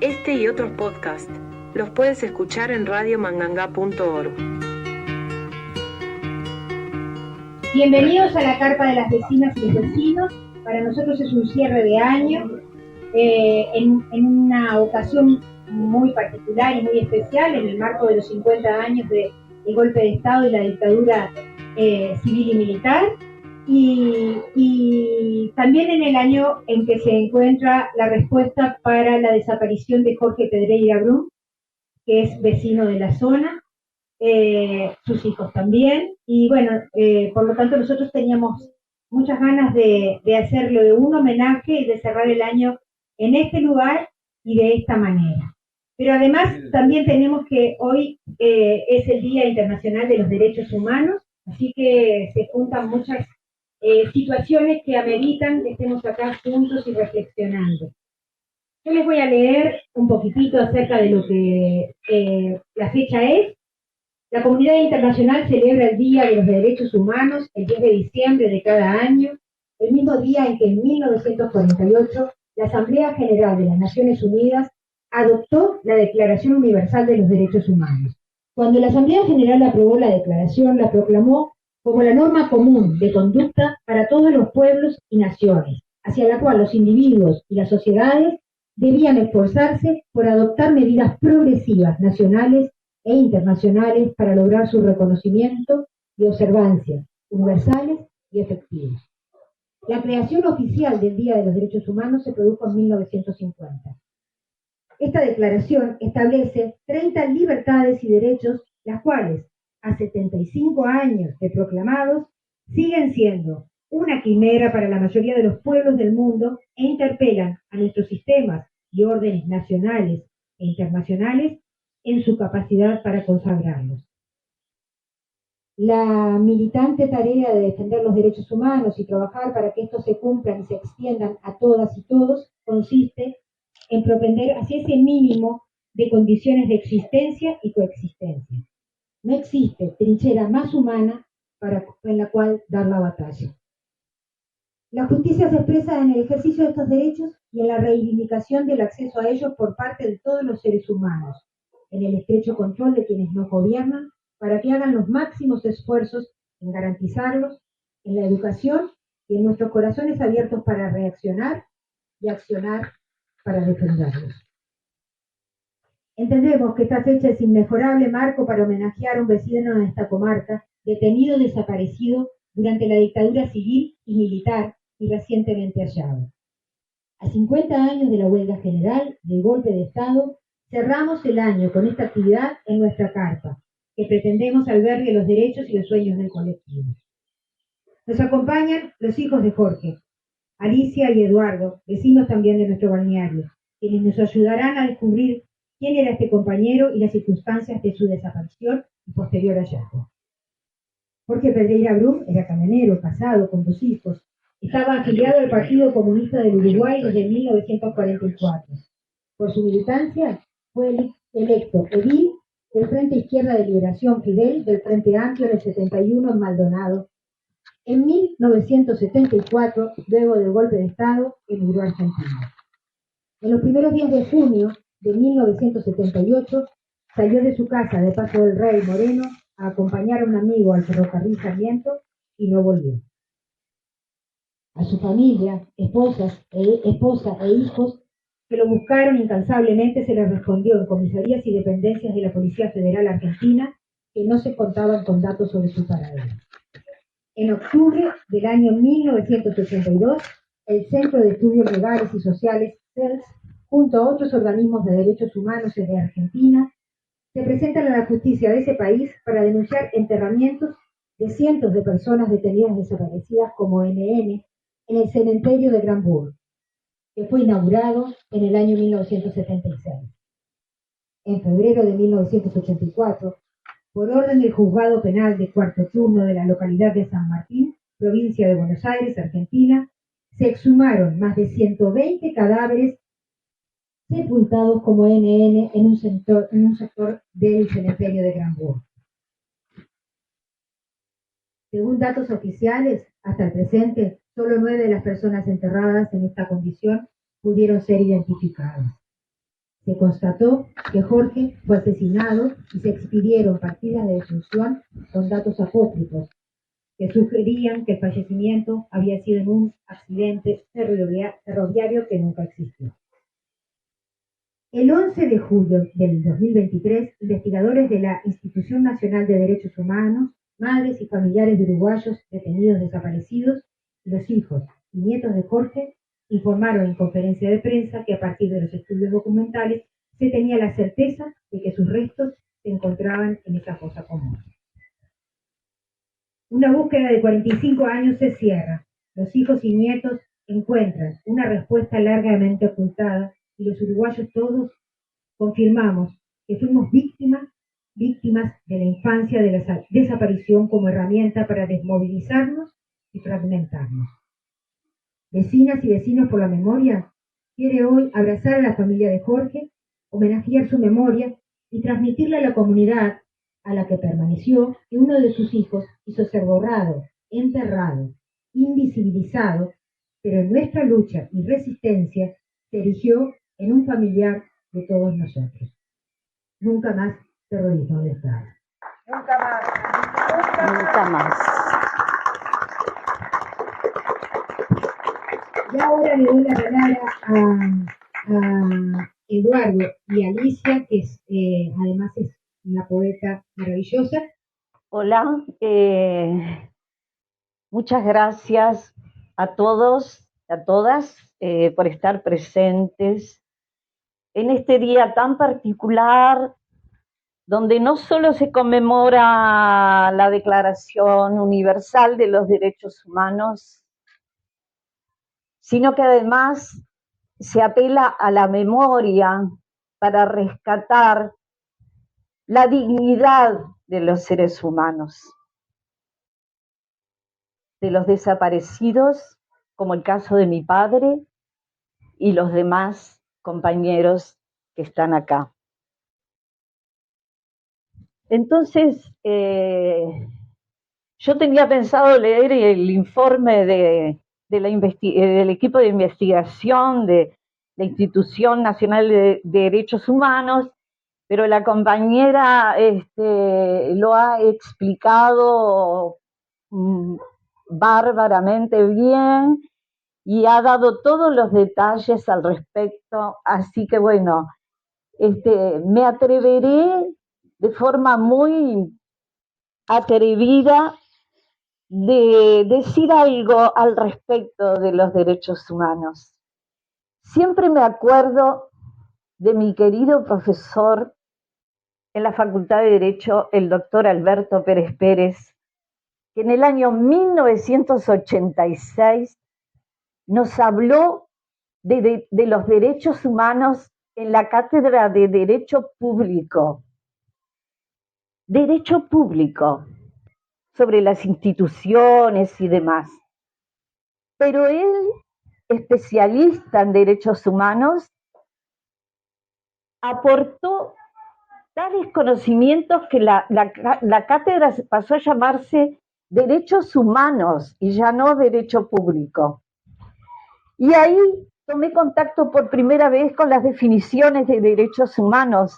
Este y otros podcasts los puedes escuchar en radiomanganga.org. Bienvenidos a la Carpa de las Vecinas y los Vecinos. Para nosotros es un cierre de año, en una ocasión muy particular y muy especial, en el marco de los 50 años del golpe de Estado y la dictadura civil y militar, y también en el año en que se encuentra la respuesta para la desaparición de Jorge Pedreira Brum, que es vecino de la zona, sus hijos también, y bueno, por lo tanto nosotros teníamos muchas ganas de hacerle un homenaje y de cerrar el año en este lugar y de esta manera. Pero además también tenemos que hoy es el Día Internacional de los Derechos Humanos, así que se juntan muchas situaciones que ameritan que estemos acá juntos y reflexionando. Yo les voy a leer un poquitito acerca de lo que la fecha es. La comunidad internacional celebra el Día de los Derechos Humanos el 10 de diciembre de cada año, el mismo día en que en 1948 la Asamblea General de las Naciones Unidas adoptó la Declaración Universal de los Derechos Humanos. Cuando la Asamblea General aprobó la declaración, la proclamó como la norma común de conducta para todos los pueblos y naciones, hacia la cual los individuos y las sociedades debían esforzarse por adoptar medidas progresivas nacionales e internacionales para lograr su reconocimiento y observancia universales y efectivos. La creación oficial del Día de los Derechos Humanos se produjo en 1950. Esta declaración establece 30 libertades y derechos, las cuales, a 75 años de proclamados, siguen siendo una quimera para la mayoría de los pueblos del mundo e interpelan a nuestros sistemas y órdenes nacionales e internacionales en su capacidad para consagrarlos. La militante tarea de defender los derechos humanos y trabajar para que estos se cumplan y se extiendan a todas y todos consiste en propender hacia ese mínimo de condiciones de existencia y coexistencia. No existe trinchera más humana en la cual dar la batalla. La justicia se expresa en el ejercicio de estos derechos y en la reivindicación del acceso a ellos por parte de todos los seres humanos, en el estrecho control de quienes nos gobiernan, para que hagan los máximos esfuerzos en garantizarlos, en la educación y en nuestros corazones abiertos para reaccionar y accionar para defenderlos. Entendemos que esta fecha es inmejorable marco para homenajear a un vecino de esta comarca, detenido o desaparecido durante la dictadura civil y militar y recientemente hallado. A 50 años de la huelga general, del golpe de Estado, cerramos el año con esta actividad en nuestra carpa, que pretendemos albergue los derechos y los sueños del colectivo. Nos acompañan los hijos de Jorge, Alicia y Eduardo, vecinos también de nuestro balneario, quienes nos ayudarán a descubrir quién era este compañero y las circunstancias de su desaparición y posterior hallazgo. Jorge Pedreira Brum era camionero, casado, con 2 hijos. Estaba afiliado al Partido Comunista del Uruguay desde 1944. Por su militancia, fue electo edil del Frente Izquierda de Liberación Fidel del Frente Amplio en el 71 en Maldonado. En 1974, luego del golpe de Estado, emigró a Argentina. En los primeros días de junio de 1978, salió de su casa de Paso del Rey, Moreno, a acompañar a un amigo al ferrocarril Sarmiento y no volvió. A su familia, esposa e hijos que lo buscaron incansablemente se les respondió en comisarías y dependencias de la Policía Federal Argentina que no se contaban con datos sobre su paradero. En octubre del año 1982, el Centro de Estudios Legales y Sociales, CELS, junto a otros organismos de derechos humanos de Argentina, se presentan a la justicia de ese país para denunciar enterramientos de cientos de personas detenidas desaparecidas como NN en el cementerio de Granburg, que fue inaugurado en el año 1976. En febrero de 1984, por orden del Juzgado Penal de Cuarto Turno de la localidad de San Martín, provincia de Buenos Aires, Argentina, se exhumaron más de 120 cadáveres sepultados como NN en un sector del cementerio de Granburg. Según datos oficiales, hasta el presente, solo 9 de las personas enterradas en esta condición pudieron ser identificadas. Se constató que Jorge fue asesinado y se expidieron partidas de defunción con datos apócrifos que sugerían que el fallecimiento había sido en un accidente ferroviario que nunca existió. El 11 de julio del 2023, investigadores de la Institución Nacional de Derechos Humanos, madres y familiares de uruguayos detenidos desaparecidos, y los hijos y nietos de Jorge, informaron en conferencia de prensa que a partir de los estudios documentales se tenía la certeza de que sus restos se encontraban en esa fosa común. Una búsqueda de 45 años se cierra. Los hijos y nietos encuentran una respuesta largamente ocultada y los uruguayos todos confirmamos que fuimos víctimas de la infancia de la desaparición como herramienta para desmovilizarnos y fragmentarnos. Vecinas y vecinos por la memoria quiere hoy abrazar a la familia de Jorge, homenajear su memoria y transmitirle a la comunidad a la que permaneció que uno de sus hijos hizo ser borrado, enterrado, invisibilizado, pero en nuestra lucha y resistencia se erigió en un familiar de todos nosotros. Nunca más terrorismo de Estado. Nunca más. Nunca más. Y ahora le doy la palabra a Eduardo y Alicia, que es, además es una poeta maravillosa. Hola, muchas gracias a todos, a todas, por estar presentes en este día tan particular, donde no solo se conmemora la Declaración Universal de los Derechos Humanos, sino que además se apela a la memoria para rescatar la dignidad de los seres humanos, de los desaparecidos, como el caso de mi padre y los demás compañeros que están acá. Entonces, yo tenía pensado leer el informe del equipo de investigación de la Institución Nacional de Derechos Humanos, pero la compañera lo ha explicado bárbaramente bien y ha dado todos los detalles al respecto, así que bueno, me atreveré de forma muy atrevida de decir algo al respecto de los derechos humanos. Siempre me acuerdo de mi querido profesor en la Facultad de Derecho, el doctor Alberto Pérez Pérez, que en el año 1986 nos habló de los derechos humanos en la cátedra de Derecho Público. Derecho Público, sobre las instituciones y demás. Pero él, especialista en derechos humanos, aportó tales conocimientos que la cátedra pasó a llamarse Derechos Humanos y ya no Derecho Público. Y ahí tomé contacto por primera vez con las definiciones de derechos humanos,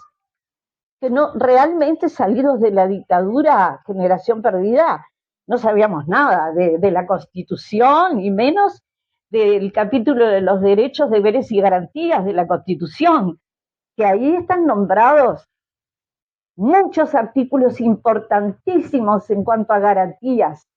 que no realmente salidos de la dictadura, generación perdida, no sabíamos nada de la Constitución y menos del capítulo de los derechos, deberes y garantías de la Constitución, que ahí están nombrados muchos artículos importantísimos en cuanto a garantías.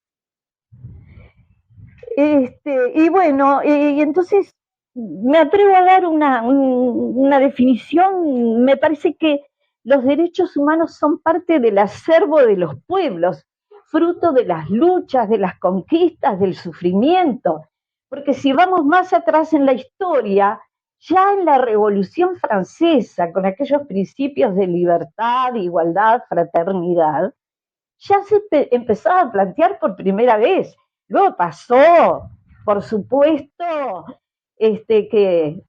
Y bueno, y entonces me atrevo a dar una definición. Me parece que los derechos humanos son parte del acervo de los pueblos, fruto de las luchas, de las conquistas, del sufrimiento. Porque si vamos más atrás en la historia, ya en la Revolución Francesa, con aquellos principios de libertad, igualdad, fraternidad, ya se empezaba a plantear por primera vez. Luego pasó, por supuesto, que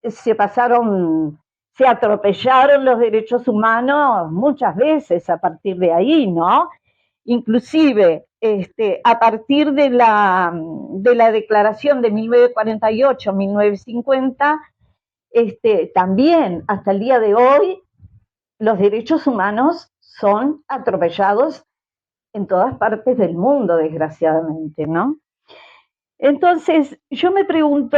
se atropellaron los derechos humanos muchas veces a partir de ahí, ¿no? Inclusive, a partir de la declaración de 1948-1950, también hasta el día de hoy los derechos humanos son atropellados en todas partes del mundo, desgraciadamente, ¿no? Entonces, yo me pregunto,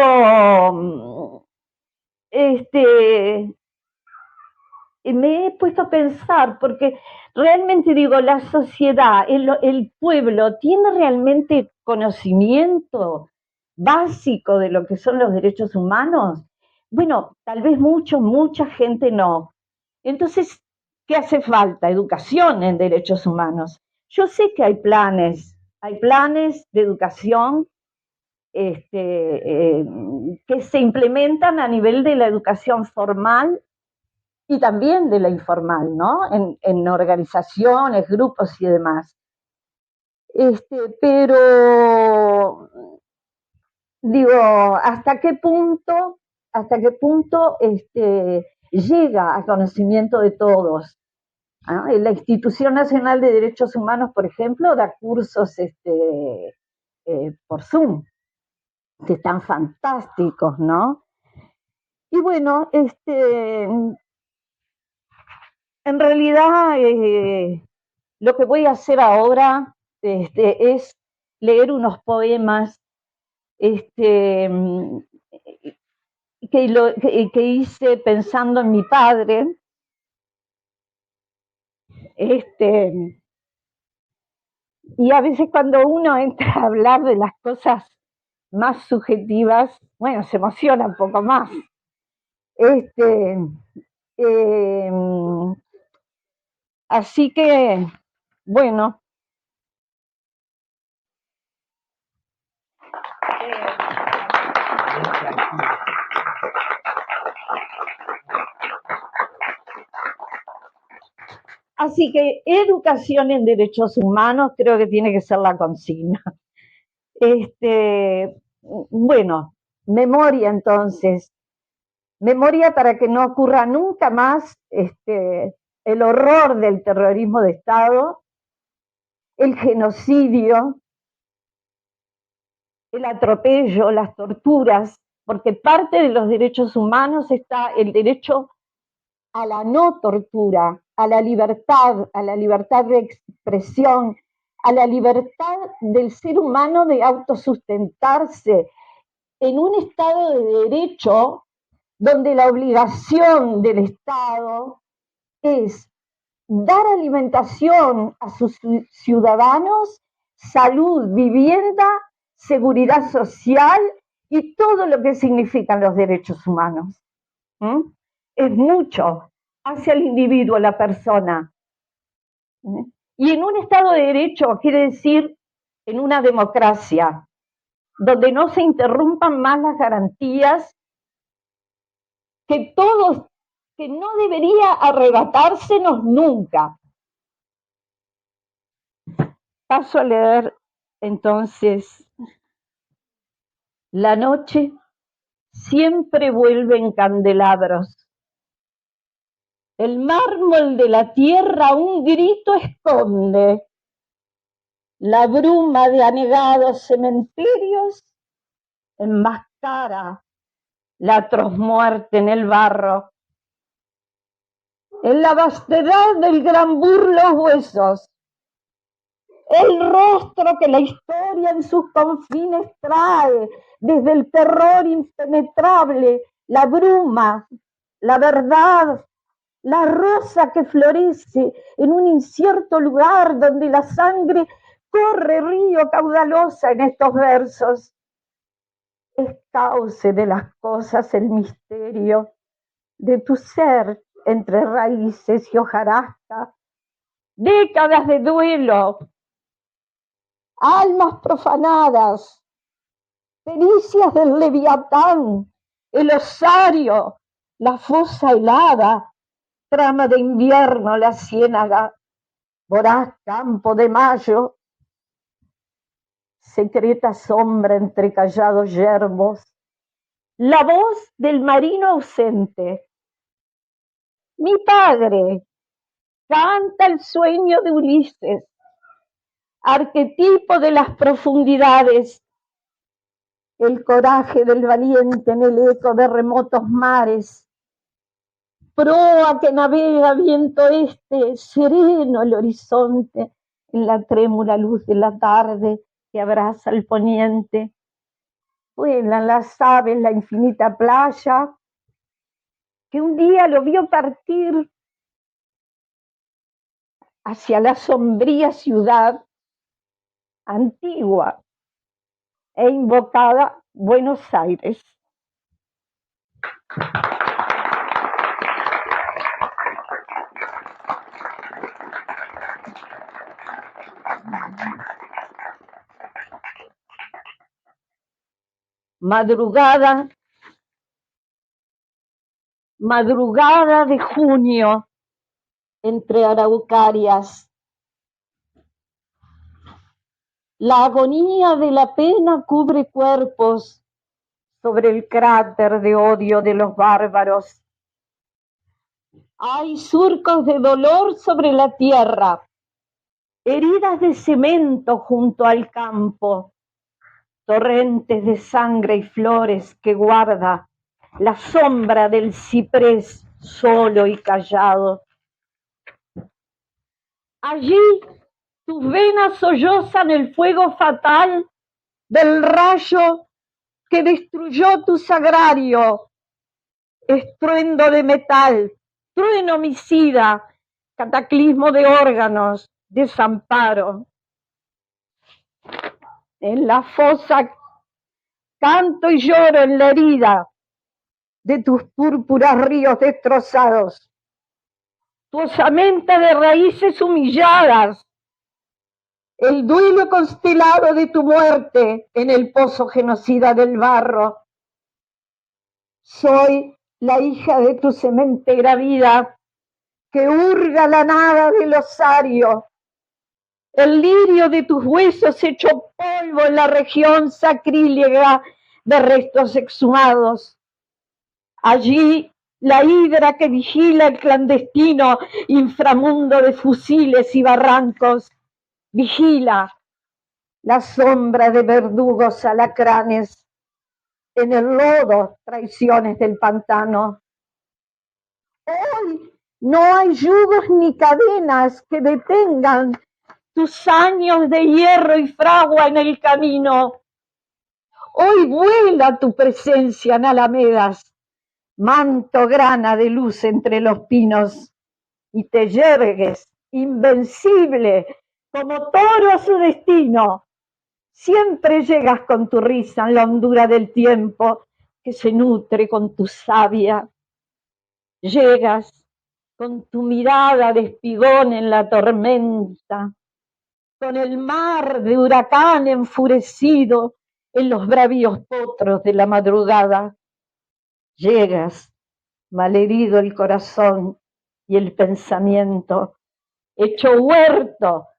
me he puesto a pensar, porque realmente digo, la sociedad, el pueblo, ¿tiene realmente conocimiento básico de lo que son los derechos humanos? Bueno, tal vez mucha gente no. Entonces, ¿qué hace falta? Educación en derechos humanos. Yo sé que hay planes de educación que se implementan a nivel de la educación formal y también de la informal, ¿no? En organizaciones, grupos y demás. Pero digo, hasta qué punto llega a conocimiento de todos? ¿Ah? La Institución Nacional de Derechos Humanos, por ejemplo, da cursos por Zoom, que están fantásticos, ¿no? Y bueno, en realidad lo que voy a hacer ahora es leer unos poemas que hice pensando en mi padre. Y a veces cuando uno entra a hablar de las cosas más subjetivas, bueno, se emociona un poco más. Eh, Así que, bueno. Así que educación en derechos humanos creo que tiene que ser la consigna. Bueno, memoria entonces. Memoria para que no ocurra nunca más el horror del terrorismo de Estado, el genocidio, el atropello, las torturas, porque parte de los derechos humanos está el derecho a la no tortura, a la libertad de expresión, a la libertad del ser humano de autosustentarse en un Estado de derecho donde la obligación del Estado es dar alimentación a sus ciudadanos, salud, vivienda, seguridad social y todo lo que significan los derechos humanos. ¿Mm? Es mucho hacia el individuo, la persona. Y en un Estado de Derecho quiere decir en una democracia, donde no se interrumpan más las garantías que no debería arrebatársenos nunca. Paso a leer entonces. La noche siempre vuelve en candelabros. El mármol de la tierra un grito esconde. La bruma de anegados cementerios enmascara la atroz muerte en el barro. En la vastedad del gran burlo huesos, el rostro que la historia en sus confines trae, desde el terror impenetrable, la bruma, la verdad, la rosa que florece en un incierto lugar donde la sangre corre río caudalosa en estos versos. Es cauce de las cosas el misterio de tu ser entre raíces y hojarasca, décadas de duelo, almas profanadas, pericias del leviatán, el osario, la fosa helada, trama de invierno, la ciénaga, voraz campo de mayo, secreta sombra entre callados yerbos, la voz del marino ausente. Mi padre canta el sueño de Ulises, arquetipo de las profundidades. el coraje del valiente en el eco de remotos mares, proa que navega viento este, sereno el horizonte en la trémula luz de la tarde que abraza el poniente. Vuelan las aves la infinita playa, que un día lo vio partir hacia la sombría ciudad antigua e invocada Buenos Aires. Madrugada de junio, entre araucarias. La agonía de la pena cubre cuerpos sobre el cráter de odio de los bárbaros. Hay surcos de dolor sobre la tierra, heridas de cemento junto al campo, torrentes de sangre y flores que guarda la sombra del ciprés solo y callado. Allí tus venas sollozan el fuego fatal del rayo que destruyó tu sagrario, estruendo de metal, trueno homicida, cataclismo de órganos, desamparo. En la fosa canto y lloro en la herida de tus púrpuras ríos destrozados, tu osamenta de raíces humilladas, el duelo constelado de tu muerte en el pozo genocida del barro. Soy la hija de tu cementera vida, que hurga la nada del osario, el lirio de tus huesos hecho polvo en la región sacrílega de restos exhumados. Allí la hidra que vigila el clandestino inframundo de fusiles y barrancos, vigila la sombra de verdugos alacranes en el lodo, traiciones del pantano. Hoy no hay yugos ni cadenas que detengan tus años de hierro y fragua en el camino. Hoy vuela tu presencia en alamedas, manto grana de luz entre los pinos, y te yergues, invencible, como toro a su destino. Siempre llegas con tu risa en la hondura del tiempo que se nutre con tu savia. Llegas con tu mirada de espigón en la tormenta, con el mar de huracán enfurecido en los bravíos potros de la madrugada. Llegas, malherido el corazón y el pensamiento, hecho huerto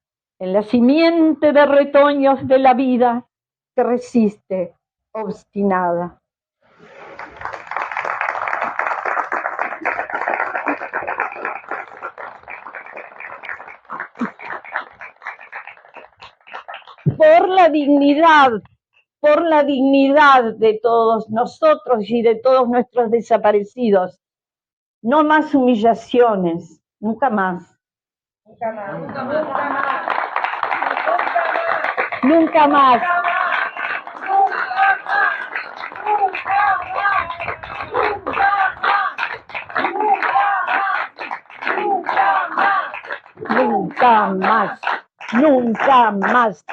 en la simiente de retoños de la vida que resiste obstinada. Por la dignidad de todos nosotros y de todos nuestros desaparecidos. No más humillaciones, nunca más. Nunca más. Nunca más. Nunca más. Nunca más. Nunca más.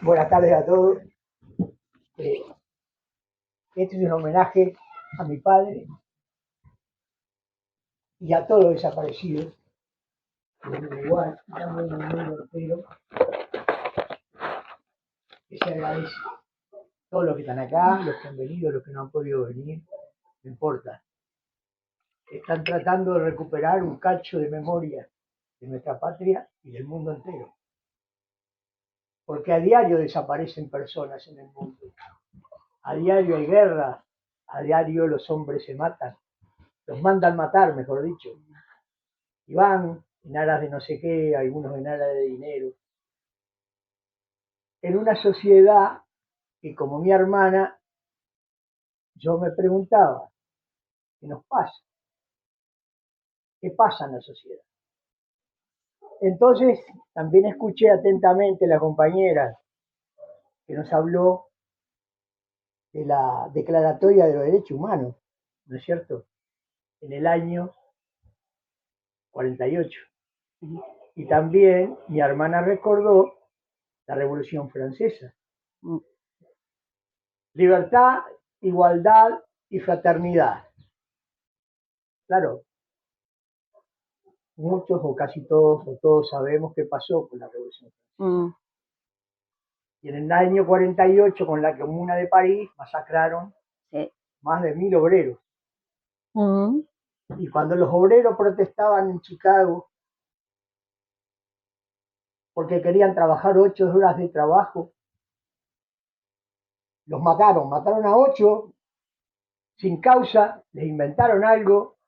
Buenas tardes a todos. Este es un homenaje a mi padre y a todos los desaparecidos en Uruguay, estamos en el mundo entero, que se agradece. Todos los que están acá, los que han venido, los que no han podido venir, no importa. Están tratando de recuperar un cacho de memoria de nuestra patria y del mundo entero. Porque a diario desaparecen personas en el mundo. A diario hay guerra, a diario los hombres se matan, los mandan matar, mejor dicho. Y van en aras de no sé qué, algunos en aras de dinero. En una sociedad que, como mi hermana, yo me preguntaba, ¿qué nos pasa? ¿Qué pasa en la sociedad? Entonces, también escuché atentamente a la compañera que nos habló de la Declaratoria de los Derechos Humanos, ¿no es cierto? En el año 48. Y también mi hermana recordó la Revolución Francesa. Libertad, igualdad y fraternidad. Claro, muchos o casi todos o todos sabemos qué pasó con la Revolución Francesa. Y en el año 48, con la Comuna de París, masacraron más de 1000 obreros. Y cuando los obreros protestaban en Chicago porque querían trabajar 8 horas de trabajo, los mataron a 8 sin causa, les inventaron algo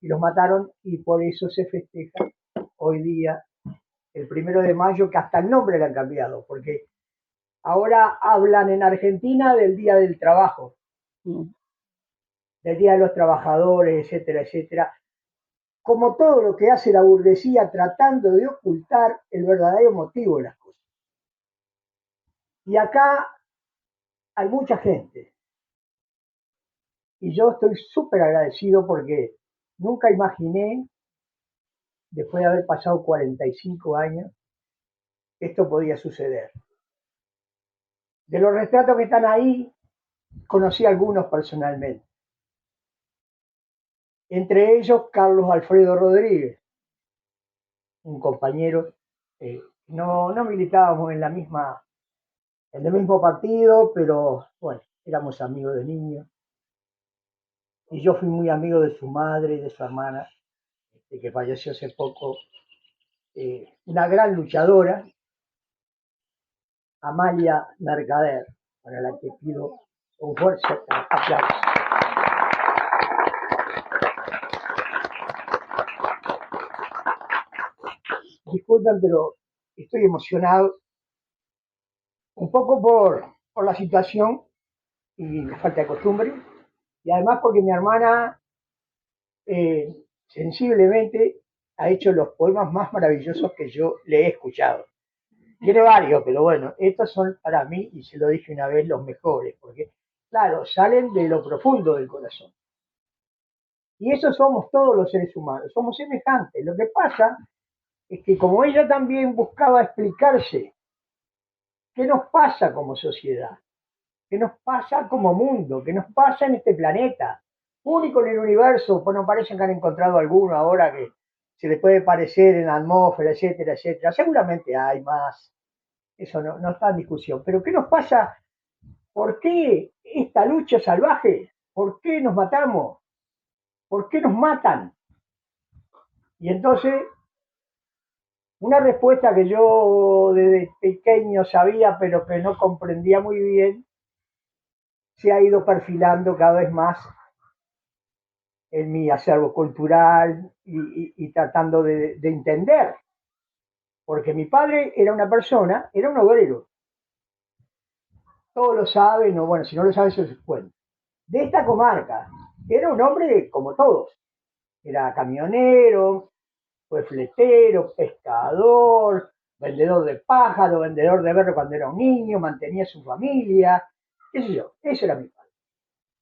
y los mataron, y por eso se festeja hoy día el 1 de mayo, que hasta el nombre le han cambiado, porque ahora hablan en Argentina del Día del Trabajo, del Día de los Trabajadores, etcétera, etcétera, como todo lo que hace la burguesía tratando de ocultar el verdadero motivo de las cosas. Y acá hay mucha gente, y yo estoy súper agradecido porque nunca imaginé, después de haber pasado 45 años, que esto podía suceder. De los retratos que están ahí, conocí a algunos personalmente. Entre ellos, Carlos Alfredo Rodríguez, un compañero. No militábamos en el mismo partido, pero bueno, éramos amigos de niños. Y yo fui muy amigo de su madre y de su hermana, que falleció hace poco. Una gran luchadora, Amalia Mercader, para la que pido un fuerte aplauso. Disculpen, pero estoy emocionado, un poco por la situación y la falta de costumbre, y además porque mi hermana sensiblemente ha hecho los poemas más maravillosos que yo le he escuchado. Tiene varios, pero bueno, estos son para mí, y se lo dije una vez, los mejores, porque, claro, salen de lo profundo del corazón. Y eso somos todos los seres humanos, somos semejantes. Lo que pasa es que, como ella también buscaba explicarse qué nos pasa como sociedad, qué nos pasa como mundo, qué nos pasa en este planeta, único en el universo, pues no parece que han encontrado alguno ahora que se le puede parecer en la atmósfera, etcétera, etcétera. Seguramente hay más, eso no está en discusión. Pero ¿qué nos pasa? ¿Por qué esta lucha salvaje? ¿Por qué nos matamos? ¿Por qué nos matan? Y entonces, una respuesta que yo desde pequeño sabía, pero que no comprendía muy bien, se ha ido perfilando cada vez más en mi acervo cultural y tratando de entender. Porque mi padre era una persona, era un obrero. Todos lo saben, o bueno, si no lo saben, se los cuento. De esta comarca, era un hombre como todos. Era camionero, fue fletero, pescador, vendedor de pájaros, vendedor de berro cuando era un niño, mantenía a su familia, qué sé yo, eso era mi padre.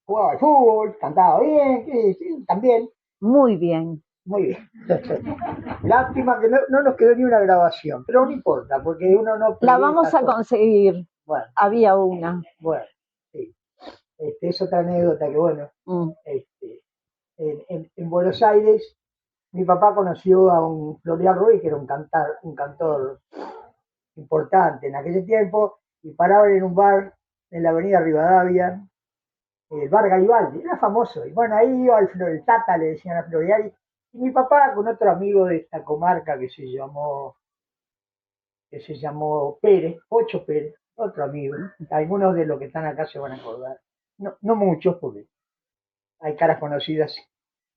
Jugaba al fútbol, cantaba bien, sí, también. Muy bien. Muy bien. Lástima que no nos quedó ni una grabación, pero no importa, porque uno no... La vamos a conseguir. Bueno, había una. Bueno, sí. Es otra anécdota que, bueno, en Buenos Aires, mi papá conoció a un Florian Ruiz, que era un cantor importante en aquel tiempo, y paraban en un bar en la avenida Rivadavia, el bar Garibaldi, era famoso. Y bueno, ahí iba el Tata, le decían a Florian, y mi papá con otro amigo de esta comarca que se llamó Pérez, Pocho Pérez, otro amigo. Algunos de los que están acá se van a acordar. No muchos, porque hay caras conocidas.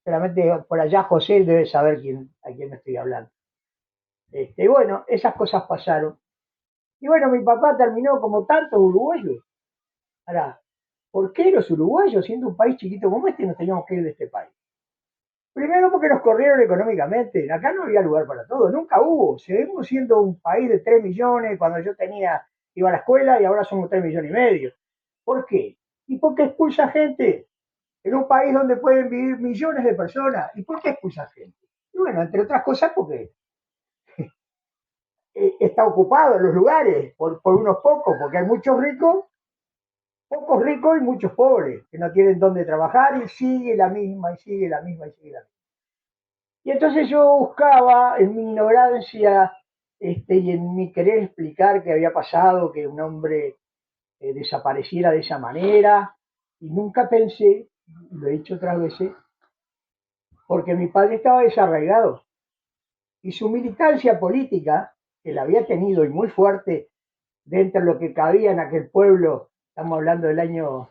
Realmente por allá José debe saber a quién me estoy hablando. Y bueno, esas cosas pasaron. Y bueno, mi papá terminó como tantos uruguayos. Ahora, ¿por qué los uruguayos, siendo un país chiquito como este, nos teníamos que ir de este país? Primero porque nos corrieron económicamente. Acá no había lugar para todo, nunca hubo. Seguimos siendo un país de 3 millones cuando yo iba a la escuela y ahora somos 3 millones y medio. ¿Por qué? Y porque expulsa gente en un país donde pueden vivir millones de personas. ¿Y por qué expulsa gente? Y bueno, entre otras cosas porque está ocupado en los lugares por unos pocos, porque hay muchos ricos, pocos ricos y muchos pobres que no tienen dónde trabajar y sigue la misma y sigue la misma y sigue la misma. Y entonces yo buscaba en mi ignorancia y en mi querer explicar qué había pasado, que un hombre desapareciera de esa manera, y nunca pensé, lo he dicho otras veces, porque mi padre estaba desarraigado y su militancia política, que la había tenido y muy fuerte dentro de lo que cabía en aquel pueblo, estamos hablando del año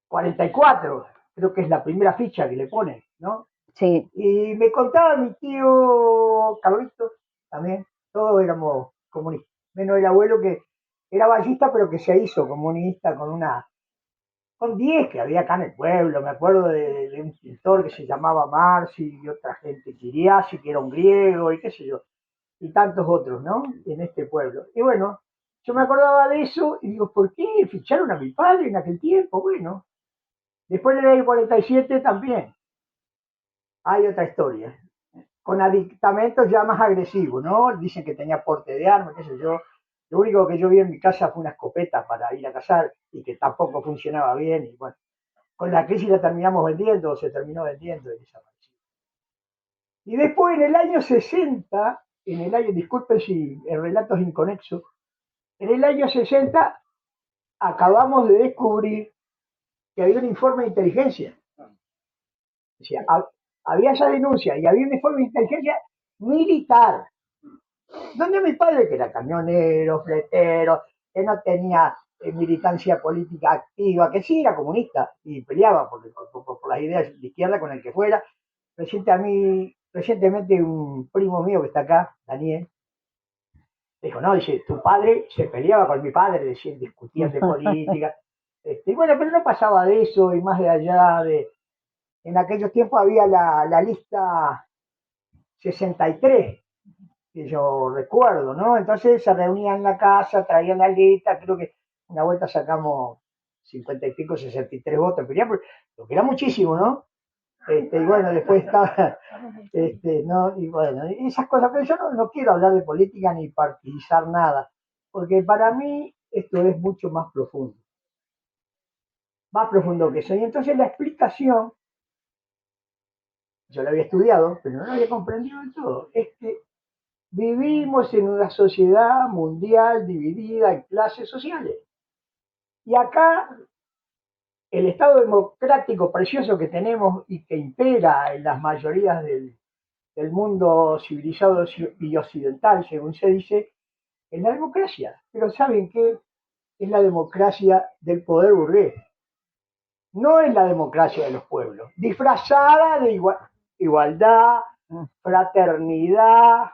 44, creo que es la primera ficha que le pone, ¿no? Sí. Y me contaba mi tío Carlito, también, todos éramos comunistas, menos el abuelo que era ballista, pero que se hizo comunista con 10 que había acá en el pueblo. Me acuerdo de un pintor que se llamaba Marci y otra gente, Kiriasi, que era un griego y qué sé yo, y tantos otros, ¿no? En este pueblo. Y bueno, yo me acordaba de eso y digo, ¿por qué ficharon a mi padre en aquel tiempo? Bueno, después del año 47 también hay otra historia, con aditamentos ya más agresivos, ¿no? Dicen que tenía porte de arma, qué sé yo. Lo único que yo vi en mi casa fue una escopeta para ir a cazar y que tampoco funcionaba bien. Y bueno, con la crisis la terminamos vendiendo, o se terminó vendiendo y desapareció. Y después en el año 60, disculpen si el relato es inconexo, en el año 60 acabamos de descubrir que había un informe de inteligencia. O sea, había esa denuncia y había un informe de inteligencia militar donde mi padre, que era camionero, fletero, que no tenía militancia política activa, que sí era comunista y peleaba por las ideas de izquierda con el que fuera. Recientemente un primo mío que está acá, Daniel, dijo, no, dice, tu padre se peleaba con mi padre, decían, discutían de política. Y bueno, pero no pasaba de eso y más de allá en aquellos tiempos había la lista 63 que yo recuerdo, ¿no? Entonces se reunían en la casa, traían la lista, creo que una vuelta sacamos 50 y pico, 63 votos, lo que era muchísimo, ¿no? Y bueno, después estaba, ¿no? Y bueno, esas cosas, pero yo no quiero hablar de política ni partidizar nada, porque para mí esto es mucho más profundo que eso. Y entonces la explicación, yo la había estudiado, pero no la había comprendido del todo, es que vivimos en una sociedad mundial dividida en clases sociales. Y acá el Estado democrático precioso que tenemos y que impera en las mayorías del mundo civilizado y occidental, según se dice, es la democracia. Pero ¿saben qué? Es la democracia del poder burgués. No es la democracia de los pueblos. Disfrazada de igualdad, fraternidad,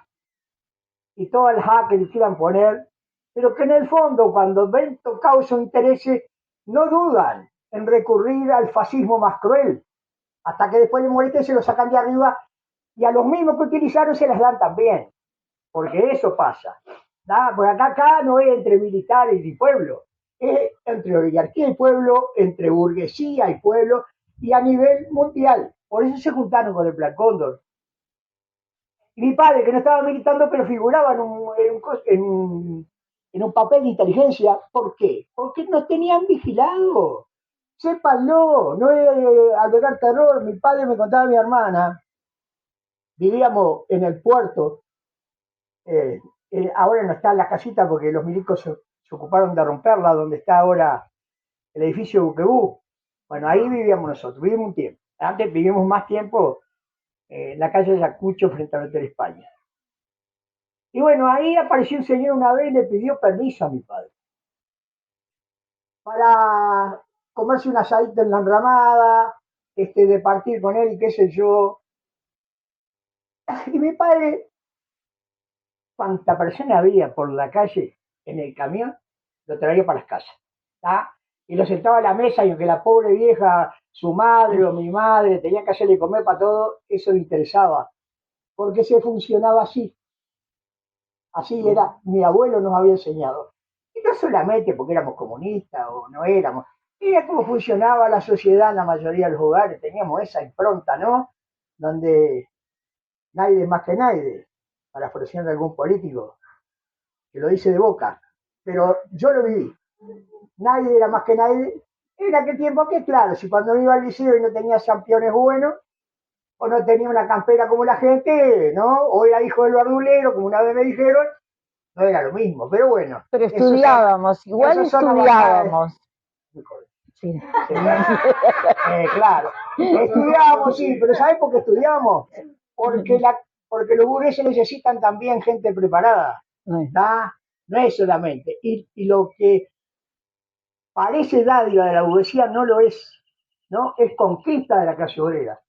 y todas las A que le quieran poner, pero que en el fondo, cuando ven tocados sus intereses, no dudan en recurrir al fascismo más cruel, hasta que después le moleste se lo sacan de arriba y a los mismos que utilizaron se las dan también, porque eso pasa. ¿Da? Porque acá no es entre militares y pueblo, es entre oligarquía y pueblo, entre burguesía y pueblo, y a nivel mundial. Por eso se juntaron con el Plan Cóndor. Y mi padre, que no estaba militando, pero figuraba en un papel de inteligencia. ¿Por qué? Porque nos tenían vigilado. Sépanlo, no es albergar terror. Mi padre me contaba a mi hermana, vivíamos en el puerto, eh, ahora no está en la casita porque los milicos se ocuparon de romperla, donde está ahora el edificio Buquebú. Bueno, ahí vivíamos nosotros, vivimos un tiempo. Antes vivimos más tiempo en la calle Ayacucho frente al Hotel España. Y bueno, ahí apareció un señor una vez y le pidió permiso a mi padre para comerse un asadito en la enramada, de partir con él y qué sé yo. Y mi padre cuánta persona había por la calle en el camión, lo traía para las casas. ¿Tá? Y lo sentaba a la mesa y aunque la pobre vieja, su madre o mi madre, tenía que hacerle comer para todo, eso le interesaba, porque se funcionaba así. Así era, mi abuelo nos había enseñado. Y no solamente porque éramos comunistas o no éramos, era cómo funcionaba la sociedad en la mayoría de los hogares, teníamos esa impronta, ¿no? Donde nadie más que nadie, parafraseando a algún político, que lo dice de boca, pero yo lo viví. Nadie era más que nadie. En aquel tiempo que, claro, si cuando iba al liceo y no tenía campeones buenos, o no tenía una campera como la gente, ¿no? O era hijo del verdulero, como una vez me dijeron, no era lo mismo, pero bueno. Pero estudiábamos, igual estudiábamos. Sí. Claro, estudiábamos, sí, pero ¿sabes por qué estudiábamos? Porque los burgueses necesitan también gente preparada, ¿tá? No es solamente. Y lo que parece dádiva de la burguesía no lo es, ¿no? Es conquista de la clase obrera,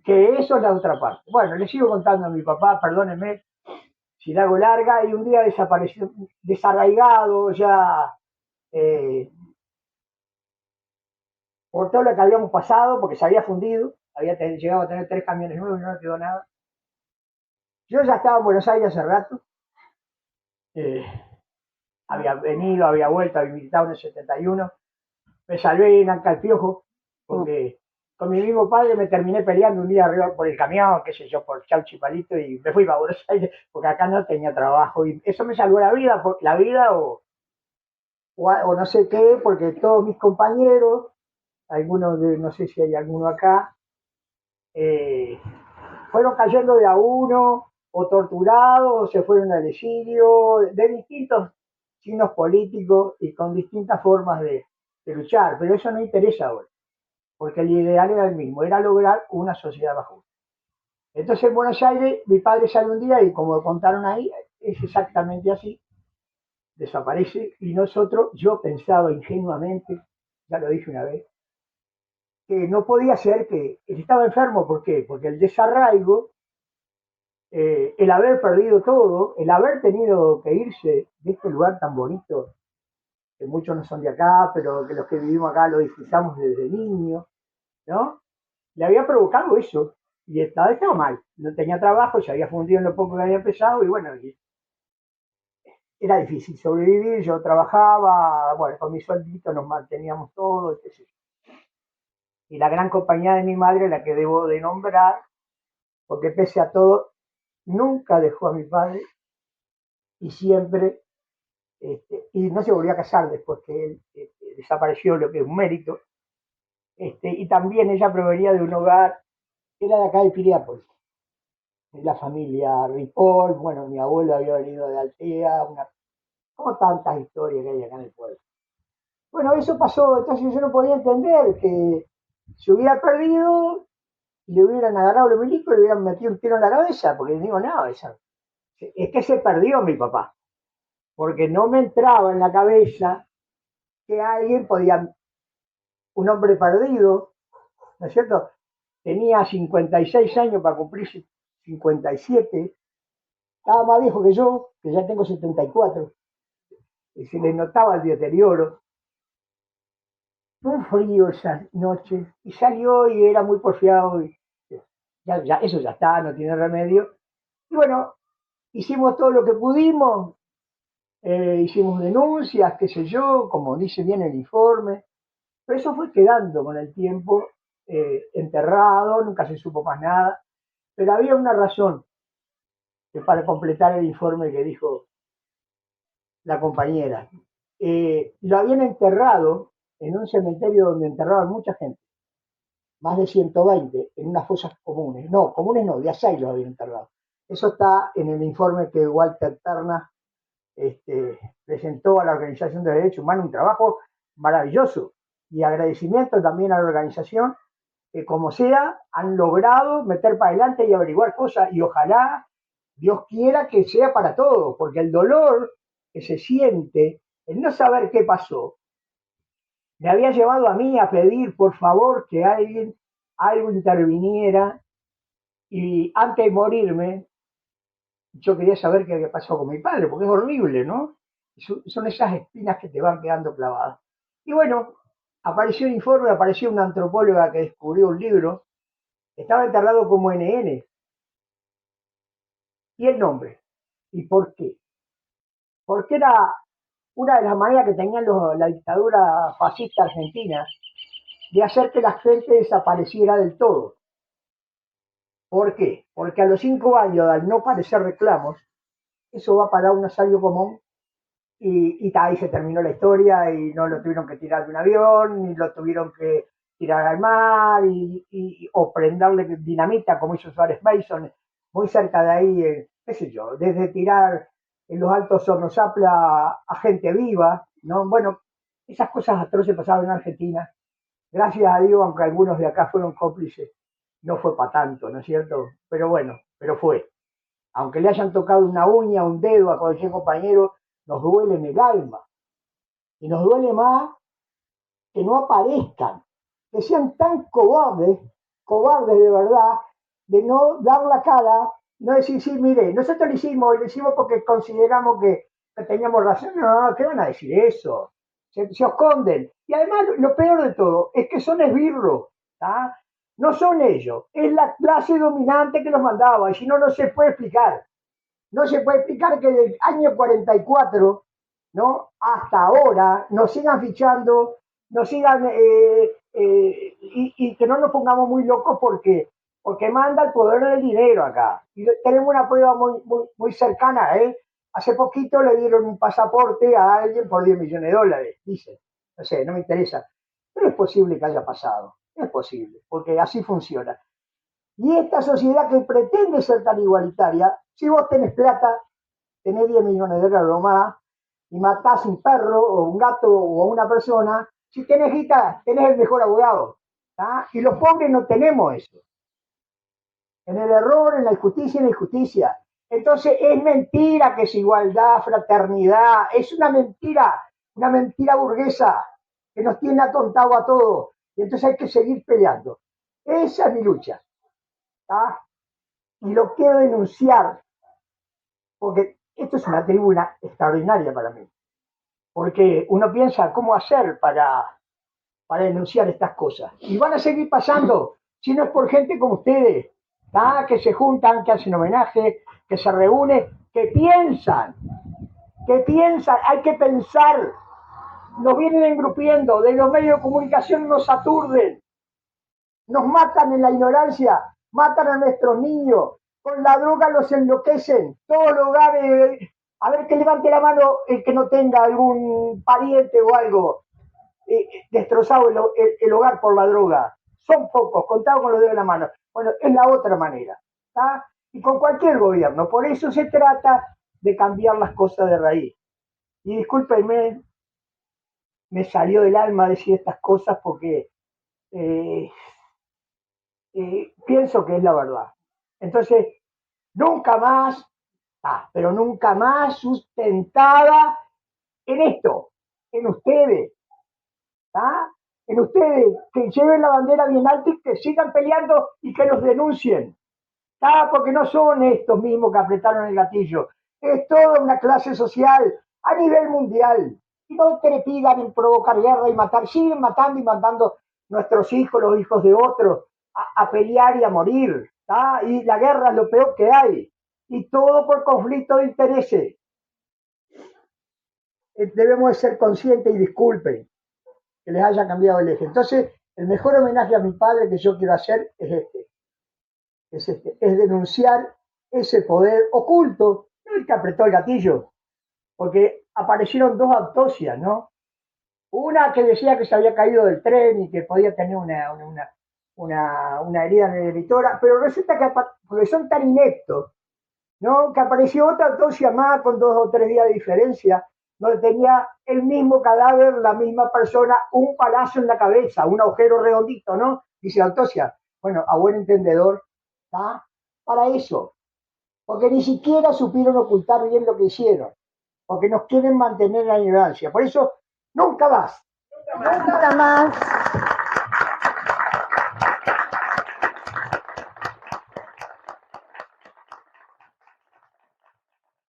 que eso es la otra parte. Bueno, les sigo contando a mi papá, perdónenme si la hago larga, y un día desapareció, desarraigado ya, por todo lo que habíamos pasado, porque se había fundido, había llegado a tener 3 camiones nuevos y no le quedó nada. Yo ya estaba en Buenos Aires hace rato, había venido, había vuelto, había militado en el 71, me salvé en Ancalpiojo, porque con mi mismo padre me terminé peleando un día arriba por el camión, qué sé yo, por Chauchi Palito, y me fui para Buenos Aires, porque acá no tenía trabajo, y eso me salvó la vida o no sé qué, porque todos mis compañeros, algunos de, no sé si hay alguno acá, fueron cayendo de a uno, o torturados, o se fueron al exilio, de distintos signos políticos y con distintas formas de luchar, pero eso no interesa ahora, porque el ideal era el mismo, era lograr una sociedad más justa. Entonces en Buenos Aires mi padre sale un día y como contaron ahí, es exactamente así, desaparece y nosotros, yo pensaba ingenuamente, ya lo dije una vez, que no podía ser que él estaba enfermo. ¿Por qué? Porque el desarraigo, el haber perdido todo, el haber tenido que irse de este lugar tan bonito, que muchos no son de acá, pero que los que vivimos acá lo disfrutamos desde niños, ¿no? Le había provocado eso y estaba mal, no tenía trabajo, se había fundido en lo poco que había empezado y bueno, era difícil sobrevivir, yo trabajaba, bueno, con mi sueldito nos manteníamos todos, etc. Y la gran compañía de mi madre, la que debo de nombrar, porque pese a todo, nunca dejó a mi padre y siempre, y no se volvió a casar después que él desapareció, lo que es un mérito, y también ella provenía de un hogar, era de acá de Piriápolis, de la familia Ripoll, bueno, mi abuelo había venido de Altea, como tantas historias que hay acá en el pueblo. Bueno, eso pasó, entonces yo no podía entender que se hubiera perdido y le hubieran agarrado los milicos y le hubieran metido un tiro en la cabeza, porque digo, no, es que se perdió mi papá, porque no me entraba en la cabeza que alguien podía, un hombre perdido, ¿no es cierto? Tenía 56 años para cumplir 57, estaba más viejo que yo, que ya tengo 74, y se le notaba el deterioro. Un frío esa noche, y salió y era muy porfiado, y ya, eso ya está, no tiene remedio. Y bueno, hicimos todo lo que pudimos, hicimos denuncias, qué sé yo, como dice bien el informe, pero eso fue quedando con el tiempo enterrado, nunca se supo más nada, pero había una razón que para completar el informe que dijo la compañera. Lo habían enterrado en un cementerio donde enterraban mucha gente, más de 120, en unas fosas comunes. No, comunes no, de Asai los habían enterrado. Eso está en el informe que Walter Perna presentó a la Organización de Derechos Humanos, un trabajo maravilloso. Y agradecimiento también a la organización, que como sea, han logrado meter para adelante y averiguar cosas, y ojalá Dios quiera que sea para todos, porque el dolor que se siente, el no saber qué pasó, me había llevado a mí a pedir, por favor, que algo interviniera, y antes de morirme, Yo quería saber qué había pasado con mi padre, porque es horrible, ¿no? Son esas espinas que te van quedando clavadas. Y bueno, apareció un informe, apareció una antropóloga que descubrió un libro, estaba enterrado como NN. ¿Y el nombre? ¿Y por qué? Porque era una de las maneras que tenían la dictadura fascista argentina de hacer que la gente desapareciera del todo. ¿Por qué? Porque a los 5 años, al no parecer reclamos, eso va para un asalio común y ahí se terminó la historia y no lo tuvieron que tirar de un avión, ni lo tuvieron que tirar al mar o prenderle dinamita como hizo Suárez Mason, muy cerca de ahí, qué sé yo, desde tirar en los altos hornos a gente viva, ¿no? Bueno, esas cosas atroces pasaban en Argentina. Gracias a Dios, aunque algunos de acá fueron cómplices, no fue para tanto, ¿no es cierto? Pero bueno, pero fue. Aunque le hayan tocado una uña, un dedo a cualquier compañero, nos duele en el alma. Y nos duele más que no aparezcan, que sean tan cobardes, cobardes de verdad, de no dar la cara, no decir, sí, mire, nosotros lo hicimos porque consideramos que teníamos razón. No, ¿qué van a decir eso? Se esconden. Y además, lo peor de todo es que son esbirros, ¿tá? No son ellos, es la clase dominante que los mandaba, y si no, no se puede explicar. No se puede explicar que del año 44, ¿no? Hasta ahora nos sigan fichando, nos sigan y que no nos pongamos muy locos porque manda el poder del dinero acá. Y tenemos una prueba muy cercana, ¿eh? Hace poquito le dieron un pasaporte a alguien por 10 millones de dólares, dice. No sé, no me interesa. Pero es posible que haya pasado. Es posible, porque así funciona. Y esta sociedad que pretende ser tan igualitaria, si vos tenés plata, tenés 10 millones de dólares o más, y matás un perro o un gato o una persona, si tenés guita, tenés el mejor abogado. ¿tá? Y los pobres no tenemos eso. En el error, en la injusticia, en la injusticia. Entonces es mentira que es igualdad, fraternidad, es una mentira burguesa que nos tiene atontado a todos. Y entonces hay que seguir peleando. Esa es mi lucha. ¿tá? Y lo quiero denunciar, porque esto es una tribuna extraordinaria para mí, porque uno piensa cómo hacer para denunciar estas cosas. Y van a seguir pasando, si no es por gente como ustedes, que se juntan, que hacen homenaje, que se reúnen, que piensan, hay que pensar, nos vienen engrupiendo, de los medios de comunicación nos aturden, nos matan en la ignorancia, matan a nuestros niños, con la droga los enloquecen, todos los hogares, a ver que levante la mano el que no tenga algún pariente o algo destrozado el hogar por la droga. Son pocos, contados con los dedos de la mano. Bueno, es la otra manera. ¿tá? Y con cualquier gobierno. Por eso se trata de cambiar las cosas de raíz. Y discúlpenme, me salió del alma decir estas cosas porque eh, pienso que es la verdad. Entonces, nunca más, pero nunca más sustentada en esto, en ustedes, en ustedes, que lleven la bandera bien alta y que sigan peleando y que los denuncien, porque no son estos mismos que apretaron el gatillo, es toda una clase social a nivel mundial. Y no te le pidan en provocar guerra y matar, siguen matando y matando nuestros hijos, los hijos de otros, a pelear y a morir. Y la guerra es lo peor que hay. Y todo por conflicto de intereses. Debemos de ser conscientes y disculpen que les haya cambiado el eje. Entonces, el mejor homenaje a mi padre que yo quiero hacer es denunciar ese poder oculto, no el que apretó el gatillo, porque aparecieron dos autopsias, ¿no? Una que decía que se había caído del tren y que podía tener una herida en el editora, pero resulta que porque son tan ineptos, ¿no? Que apareció otra autopsia más con 2 o 3 días de diferencia, donde tenía el mismo cadáver, la misma persona, un palazo en la cabeza, un agujero redondito, ¿no? Dice la autopsia. Bueno, a buen entendedor, ¿está? Para eso. Porque ni siquiera supieron ocultar bien lo que hicieron. Porque nos quieren mantener en la ignorancia. Por eso, nunca más. Nunca más